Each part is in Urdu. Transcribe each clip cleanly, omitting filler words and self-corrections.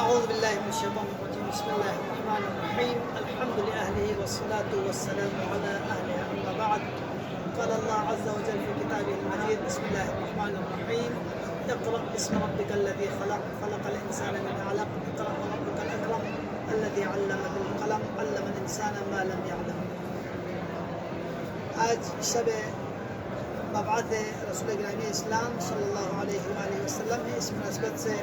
أعوذ بالله من الشيطان الرجيم. بسم الله الرحمن الرحيم. الحمد لأهله والصلاة والسلام على أهله. أما بعد، قال الله عز وجل في كتابه المجيد: بسم الله الرحمن الرحيم. اقرأ باسم ربك الذي خلق، خلق الإنسان من علق، اقرأ وربك الأكرم الذي علم بالقلم، علم الإنسان ما لم يعلم. آج شب مبعث رسول گرامی اسلام صلی اللہ علیہ وآلہ وسلم ہے. اس مناسبت سے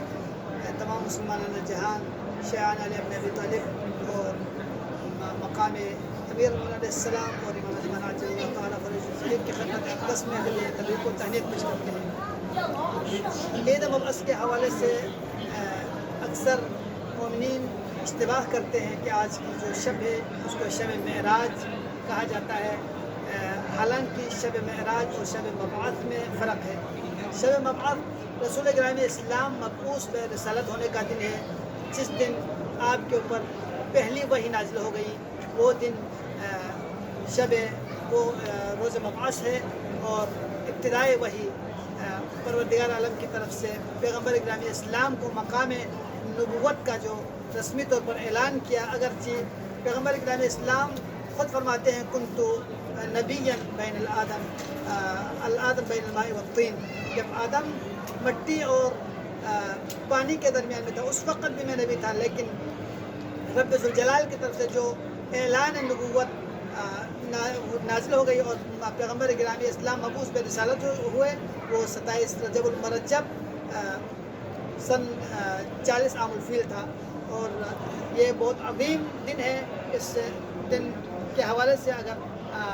تمام مسلمانان جہان شیعان علی ابن ابی طالب اور مقام امیر علیہ السلام اور امام زمان عجل اللہ تعالیٰ فرج الشریف کی خدمت اقدس میں اہل تبلیغ کو تہنیت پیش کرتے ہیں. عید مبعث کے حوالے سے اکثر مومنین اشتباہ کرتے ہیں کہ آج کی جو شب ہے اس کو شب معراج کہا جاتا ہے. حالانکہ شب معراج اور شب مبعث میں فرق ہے. شب مبعث رسول گرامی اسلام مبعوث بے رسالت ہونے کا دن ہے. جس دن آپ کے اوپر پہلی وحی نازل ہو گئی وہ دن وہ روز مبعث ہے. اور ابتدائی وحی پروردگار عالم کی طرف سے پیغمبر گرامی اسلام کو مقام نبوت کا جو رسمی طور پر اعلان کیا. اگرچہ پیغمبر گرامی اسلام خود فرماتے ہیں کنتو نبیًا بین الآدم بین الماء والطین. جب آدم مٹی اور پانی کے درمیان میں تھا اس وقت بھی میں نبی تھا، لیکن رب ذوالجلال کی طرف سے جو اعلان نبوت نازل ہو گئی اور پیغمبر گرامی اسلام مبعوث بے رسالت ہوئے وہ 27 رجب المرجب سن 40 عام الفیل تھا. اور یہ بہت عظیم دن ہے. اس دن کے حوالے سے اگر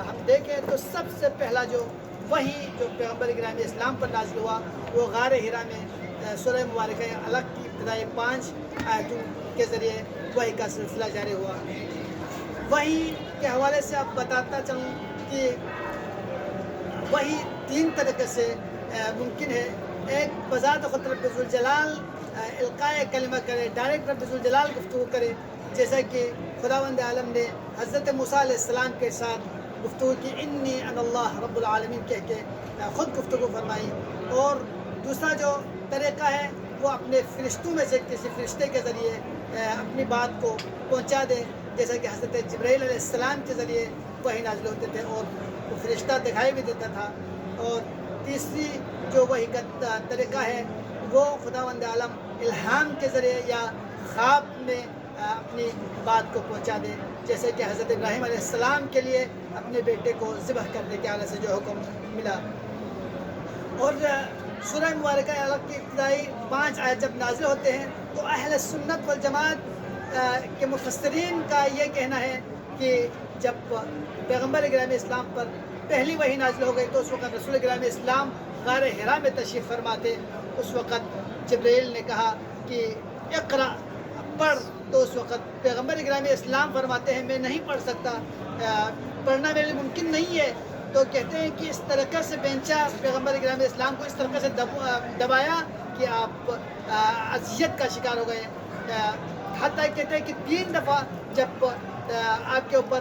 ہم دیکھیں تو سب سے پہلا جو وحی جو پیغمبر گرامی اسلام پر نازل ہوا وہ غار حرا میں سورہ مبارکہ علق کی ابتدائی 5 آیتوں کے ذریعے وحی کا سلسلہ جاری ہوا. وحی کے حوالے سے اب بتاتا چلوں کہ وحی 3 طریقے سے ممکن ہے. ایک بذات خود رب ذوالجلال القائے کلمہ کرے، ڈائریکٹ رب ذوالجلال گفتگو کرے، جیسا کہ خداوند عالم نے حضرت موسیٰ علیہ السلام کے ساتھ گفتگو کی انی انا اللہ رب العالمین کہہ کے خود گفتگو فرمائی. اور دوسرا جو طریقہ ہے وہ اپنے فرشتوں میں سے کسی فرشتے کے ذریعے اپنی بات کو پہنچا دے، جیسا کہ حضرت جبرائیل علیہ السلام کے ذریعے وحی نازل ہوتے تھے اور وہ فرشتہ دکھائی بھی دیتا تھا. اور تیسری جو وحی کا طریقہ ہے وہ خداوند عالم الہام کے ذریعے یا خواب میں اپنی بات کو پہنچا دے، جیسے کہ حضرت ابراہیم علیہ السلام کے لیے اپنے بیٹے کو ذبح کرنے کے حوالے سے جو حکم ملا. اور سورہ مبارکہ علق کی ابتدائی 5 آیت جب نازل ہوتے ہیں تو اہل سنت والجماعت کے مفسرین کا یہ کہنا ہے کہ جب پیغمبر گرامی اسلام پر پہلی وحی نازل ہو گئی تو اس وقت رسول گرامی اسلام غار حرا میں تشریف فرما تھے. اس وقت جبرائیل نے کہا کہ اقرأ پڑھ، تو اس وقت پیغمبر گرامی اسلام فرماتے ہیں میں نہیں پڑھ سکتا، پڑھنا میرے لیے ممکن نہیں ہے. تو کہتے ہیں کہ اس طریقے سے بینچا پیغمبر گرامی اسلام کو اس طریقے سے دبایا کہ آپ اذیت کا شکار ہو گئے. حتیٰ کہتے ہیں کہ 3 دفعہ جب آپ کے اوپر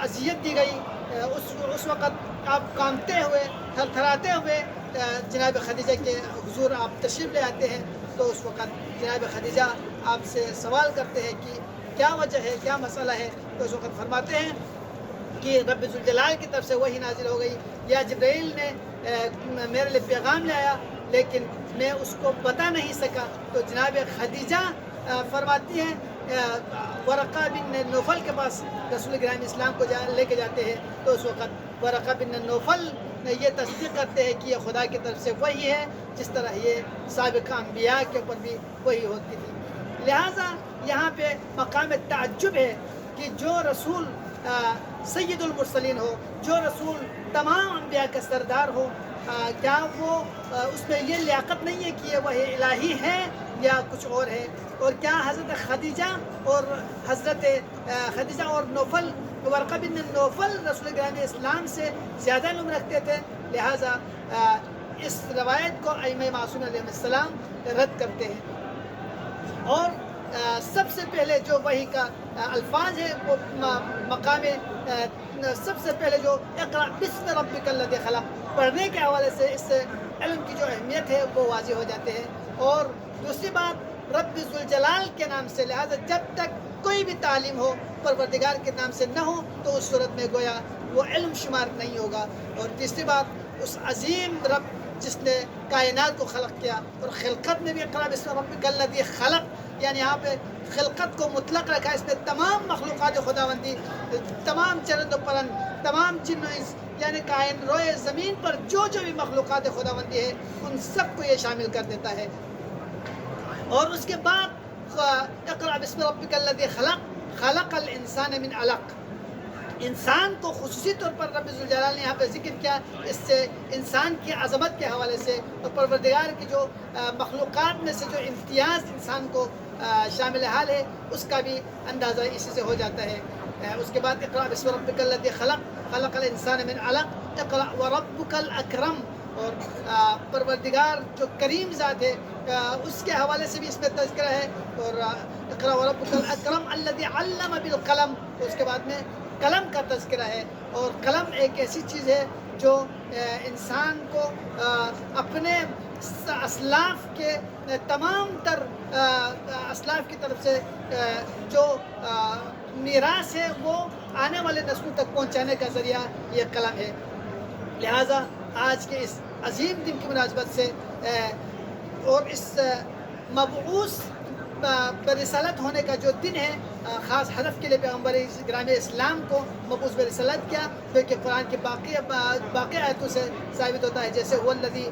اذیت دی گئی اس وقت آپ کانپتے ہوئے تھرتھراتے ہوئے جناب خدیجہ کے حضور آپ تشریف لے آتے ہیں. تو اس وقت جناب خدیجہ آپ سے سوال کرتے ہیں کہ کیا وجہ ہے، کیا مسئلہ ہے. تو اس وقت فرماتے ہیں کہ رب ذوالجلال کی طرف سے وحی نازل ہو گئی یا جبرائیل نے میرے لیے پیغام لے آیا لیکن میں اس کو بتا نہیں سکا. تو جناب خدیجہ فرماتی ہیں ورقہ بن نوفل کے پاس رسول گرامی اسلام کو لے کے جاتے ہیں. تو اس وقت ورقہ بن نوفل یہ تصدیق کرتے ہیں کہ یہ خدا کی طرف سے وحی ہے جس طرح یہ سابقہ انبیاء کے اوپر بھی وحی ہوتی تھی. لہٰذا یہاں پہ مقام تعجب ہے کہ جو رسول سید المرسلین ہو، جو رسول تمام انبیاء کا سردار ہو، کیا وہ اس میں یہ لیاقت نہیں ہے کہ یہ وحی الہی ہے یا کچھ اور ہے؟ اور کیا حضرت خدیجہ اور نوفل ورقہ بن نوفل رسول گرامی اسلام سے زیادہ علم رکھتے تھے؟ لہٰذا اس روایت کو ائمہ معصوم علیہ السلام رد کرتے ہیں. اور سب سے پہلے جو وحی کا الفاظ ہے وہ مقام سب سے پہلے جو اقرأ بسم ربک الذی خلق پڑھنے کے حوالے سے اس علم کی جو اہمیت ہے وہ واضح ہو جاتے ہیں. اور دوسری بات رب ذوالجلال کے نام سے، لہٰذا جب تک کوئی بھی تعلیم ہو پروردگار کے نام سے نہ ہو تو اس صورت میں گویا وہ علم شمار نہیں ہوگا۔ اور تیسری بات، اس عظیم رب جس نے کائنات کو خلق کیا، اور خلقت میں بھی اقرأ باسم ربک الذی خلق، یعنی یہاں پہ خلقت کو مطلق رکھا ہے، اس میں تمام مخلوقات خداوندی، تمام چرند و پرند، تمام جن و انس، یعنی کائن روئے زمین پر جو بھی مخلوقات خداوندی ہے ان سب کو یہ شامل کر دیتا ہے۔ اور اس کے بعد اقرأ باسم ربک الذی خلق، خلق الانسان من علق، انسان کو خصوصی طور پر رب ذوالجلال نے یہاں پہ ذکر کیا، اس سے انسان کی عظمت کے حوالے سے اور پروردگار کی جو مخلوقات میں سے جو امتیاز انسان کو شامل حال ہے اس کا بھی اندازہ اسی سے ہو جاتا ہے۔ اس کے بعد اقرأ باسم ربک الذی خلق، خلق الانسان من علق، اقرأ وربک الاکرم، اور پروردگار جو کریم ذات ہے اس کے حوالے سے بھی اس میں تذکرہ ہے۔ اور اقرأ وربک الاکرم الذی علم بالقلم، اس کے بعد میں قلم کا تذکرہ ہے۔ اور قلم ایک ایسی چیز ہے جو انسان کو اپنے اسلاف کے تمام تر اسلاف کی طرف سے جو میراث ہے وہ آنے والے نسلوں تک پہنچانے کا ذریعہ یہ قلم ہے۔ لہٰذا آج کے اس عظیم دن کی مناسبت سے اور اس مبعوث برسالت ہونے کا جو دن ہے، خاص ہدف کے لیے پیغمبر گرامی اسلام کو مبعوث برسالت کیا، جو کہ قرآن کی باقی آیتوں سے ثابت ہوتا ہے، جیسے هو الذی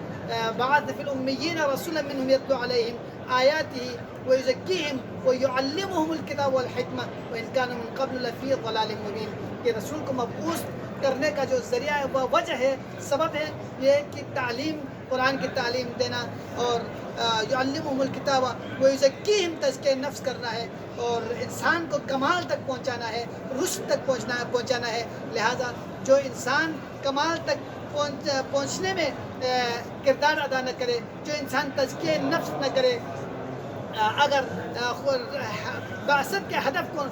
بعث فی الامیین رسولا منہم یتلو علیہم آیاتہ ویزکیہم ویعلمہم الکتاب والحکمہ وان کانوا من قبل لفی ضلال مبین۔ کہ رسول کو مبعوث کرنے کا جو ذریعہ ہے، وہ وجہ ہے، سبب ہے یہ کہ تعلیم، قرآن کی تعلیم دینا، اور یعلمہم الکتاب ویزکیہم، تزکیہ نفس کرنا ہے، اور انسان کو کمال تک پہنچانا ہے، رشد تک پہنچانا ہے۔ لہٰذا جو انسان کمال تک پہنچنے میں کردار ادا نہ کرے، جو انسان تزکیہ نفس نہ کرے، اگر بعثت کے ہدف کو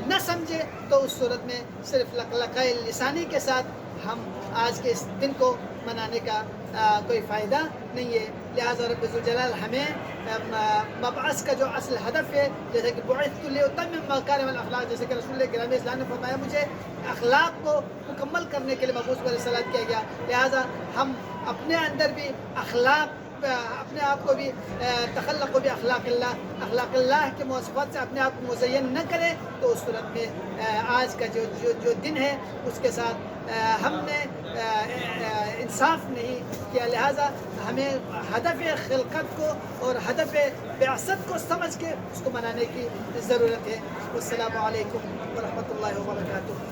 نہ سمجھے تو اس صورت میں صرف لقلقۂ لسانی کے ساتھ ہم آج کے اس دن کو منانے کا کوئی فائدہ نہیں ہے۔ لہٰذا رب ذوالجلال ہمیں مبعث کا جو اصل ہدف ہے، جیسے کہ بعثت لأتمم مکارم الاخلاق، جیسے کہ رسول گرامی اسلام نے فرمایا مجھے اخلاق کو مکمل کرنے کے لیے مبعوث برسالت کیا گیا، لہٰذا ہم اپنے اندر بھی اخلاق، اپنے آپ کو بھی تخلق بھی اخلاق اللہ کے مواصفات سے اپنے آپ کو مزین نہ کرے تو اس صورت میں آج کا جو دن ہے اس کے ساتھ ہم نے انصاف نہیں کیا۔ لہٰذا ہمیں ہدف خلقت کو اور ہدف بعثت کو سمجھ کے اس کو منانے کی ضرورت ہے۔ والسلام علیکم ورحمۃ اللہ وبرکاتہ۔